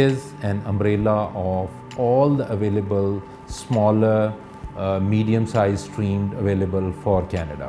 is an umbrella of all the available smaller medium sized streamed available for Canada.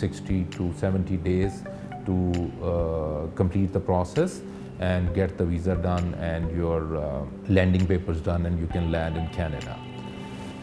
60 to 70 days to complete the process and get the visa done and your landing papers done and you can land in Canada.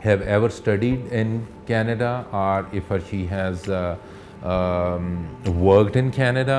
have ever studied in Canada or if she has worked in Canada,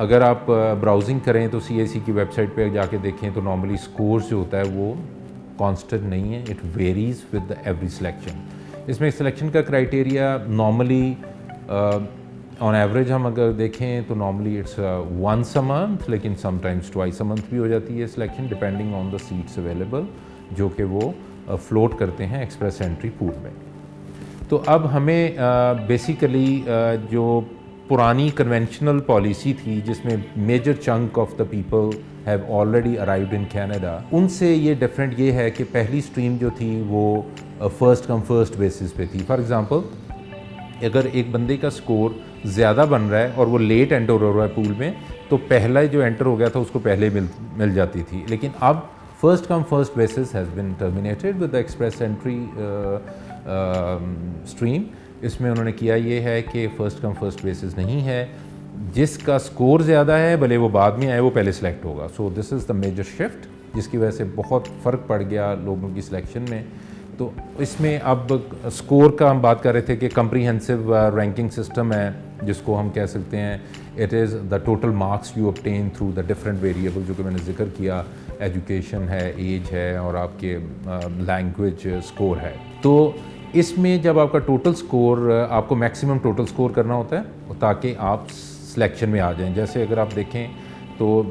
اگر آپ browsing کریں تو CIC کی web site پہ جا کے دیکھیں تو نارملی اسکورس جو ہوتا ہے وہ کانسٹنٹ نہیں ہے, it varies with every selection. اس میں سلیکشن کا کرائٹیریا نارملی آن ایوریج ہم اگر دیکھیں تو normally it's once a month, لیکن some times twice a month بھی ہو جاتی ہے selection depending on the sets available جو کہ وہ فلوٹ کرتے ہیں ایکسپریس انٹری پول میں. تو اب ہمیں بیسیکلی جو پرانی کنونشنل پالیسی تھی جس میں major chunk of the people have already arrived in Canada, ان سے یہ ڈفرینٹ یہ ہے کہ پہلی اسٹریم جو تھی وہ فرسٹ کم فرسٹ بیسس پہ تھی. فار ایگزامپل اگر ایک بندے کا اسکور زیادہ بن رہا ہے اور وہ لیٹ انٹر ہو رہا ہے پول میں تو پہلا جو انٹر ہو گیا تھا اس کو پہلے مل جاتی تھی, لیکن اب first come first basis has been terminated with express entry stream. اس میں انہوں نے کیا یہ ہے کہ فرسٹ کم فرسٹ بیسس نہیں ہے, جس کا اسکور زیادہ ہے بھلے وہ بعد میں آئے وہ پہلے سلیکٹ ہوگا. سو this is the major shift جس کی وجہ سے بہت فرق پڑ گیا لوگوں کی سلیکشن میں. تو اس میں اب اسکور کا ہم بات کر رہے تھے کہ کمپریہنسو رینکنگ سسٹم ہے جس کو ہم کہہ سکتے ہیں it is the total marks you obtain through the different variable جو کہ میں نے ذکر کیا, ایجوکیشن ہے, ایج ہے اور آپ کے لینگویج اسکور ہے. تو اس میں جب آپ کا ٹوٹل سکور آپ کو میکسیمم ٹوٹل سکور کرنا ہوتا ہے تاکہ آپ سلیکشن میں آ جائیں. جیسے اگر آپ دیکھیں تو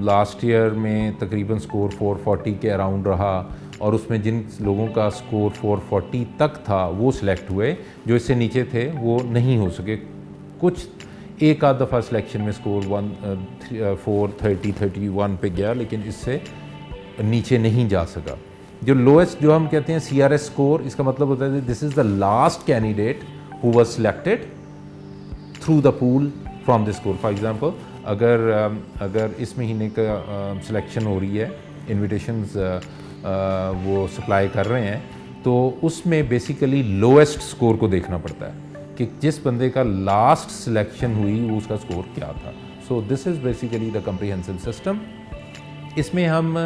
لاسٹ ایئر میں تقریباً سکور 440 کے اراؤنڈ رہا اور اس میں جن لوگوں کا سکور 440 تک تھا وہ سلیکٹ ہوئے, جو اس سے نیچے تھے وہ نہیں ہو سکے. کچھ ایک آدھ دفعہ سلیکشن میں سکور 430-31 پہ گیا لیکن اس سے نیچے نہیں جا سکا. جو لوئسٹ جو ہم کہتے ہیں CRS اسکور, اس کا مطلب ہوتا ہے this is the last candidate who was selected through the pool from the score. For example اگر اس مہینے کا سلیکشن ہو رہی ہے, انویٹیشنز وہ سپلائی کر رہے ہیں, تو اس میں بیسیکلی لوئسٹ اسکور کو دیکھنا پڑتا ہے کہ جس بندے کا لاسٹ سلیکشن ہوئی اس کا اسکور کیا تھا. So this is basically the comprehensive system. اس میں ہم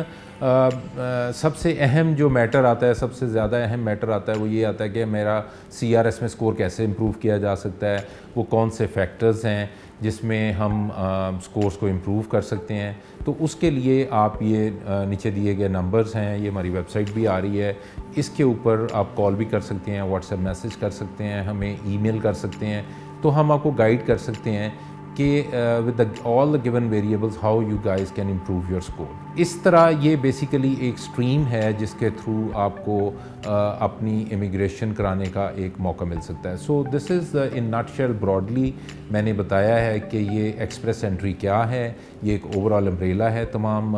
سب سے اہم جو میٹر آتا ہے, سب سے زیادہ اہم میٹر آتا ہے وہ یہ آتا ہے کہ میرا CRS میں اسکور کیسے امپروو کیا جا سکتا ہے, وہ کون سے فیکٹرز ہیں جس میں ہم اسکورس کو امپروو کر سکتے ہیں. تو اس کے لیے آپ یہ نیچے دیے گئے نمبرز ہیں, یہ ہماری ویب سائٹ بھی آ رہی ہے, اس کے اوپر آپ کال بھی کر سکتے ہیں, واٹس ایپ میسیج کر سکتے ہیں, ہمیں ای میل کر سکتے ہیں, تو ہم آپ کو گائیڈ کر سکتے ہیں کہ with all the given variables how you guys can improve your score. اس طرح یہ بیسیکلی ایک اسٹریم ہے جس کے تھرو آپ کو اپنی امیگریشن کرانے کا ایک موقع مل سکتا ہے. سو this is in nut shell broadly میں نے بتایا ہے کہ یہ ایکسپریس انٹری کیا ہے. یہ ایک اوور آل امبریلا ہے تمام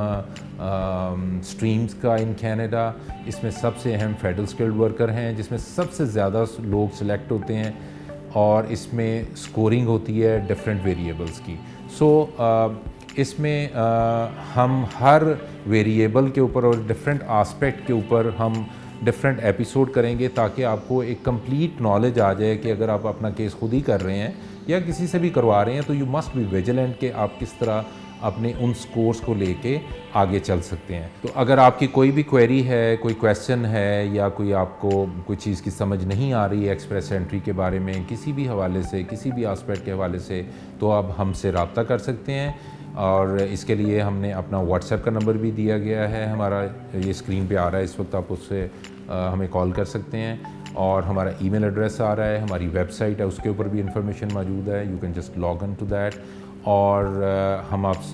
اسٹریمز کا ان کینیڈا. اس میں سب سے اہم فیڈرل اسکلڈ ورکر ہیں جس میں سب سے زیادہ لوگ سلیکٹ ہوتے ہیں, اور اس میں سکورنگ ہوتی ہے ڈفرینٹ ویریبلز کی. سو اس میں ہم ہر ویریبل کے اوپر اور ڈفرینٹ آسپیکٹ کے اوپر ہم ڈفرینٹ ایپیسوڈ کریں گے تاکہ آپ کو ایک کمپلیٹ نالج آ جائے کہ اگر آپ اپنا کیس خود ہی کر رہے ہیں یا کسی سے بھی کروا رہے ہیں تو یو مسٹ بی ویجیلنٹ کہ آپ کس طرح اپنے ان سکورز کو لے کے آگے چل سکتے ہیں. تو اگر آپ کی کوئی بھی کوئری ہے, کوئی کویسچن ہے, یا کوئی آپ کو کوئی چیز کی سمجھ نہیں آ رہی ہے ایکسپریس انٹری کے بارے میں کسی بھی حوالے سے, کسی بھی آسپیکٹ کے حوالے سے, تو آپ ہم سے رابطہ کر سکتے ہیں. اور اس کے لیے ہم نے اپنا واٹس ایپ کا نمبر بھی دیا گیا ہے ہمارا, یہ اسکرین پہ آ رہا ہے اس وقت, آپ اس سے ہمیں کال کر سکتے ہیں. اور ہمارا ای میل ایڈریس آ رہا ہے, ہماری ویب سائٹ ہے اس کے اوپر بھی انفارمیشن موجود ہے, you can just log in to that. اور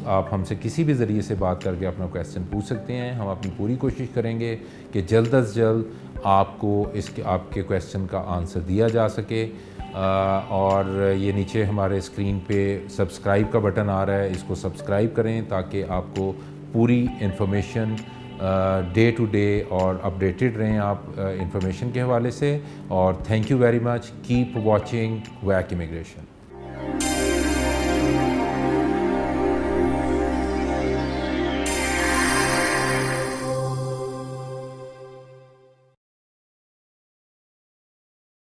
آپ ہم سے کسی بھی ذریعے سے بات کر کے اپنا کویسچن پوچھ سکتے ہیں. ہم اپنی پوری کوشش کریں گے کہ جلد از جلد آپ کو آپ کے کویسچن کا آنسر دیا جا سکے. اور یہ نیچے ہمارے اسکرین پہ سبسکرائب کا بٹن آ رہا ہے, اس کو سبسکرائب کریں تاکہ آپ کو پوری انفارمیشن ڈے ٹو ڈے اور اپڈیٹڈ رہیں آپ انفارمیشن کے حوالے سے. اور thank you very much. Keep watching ویک امیگریشن.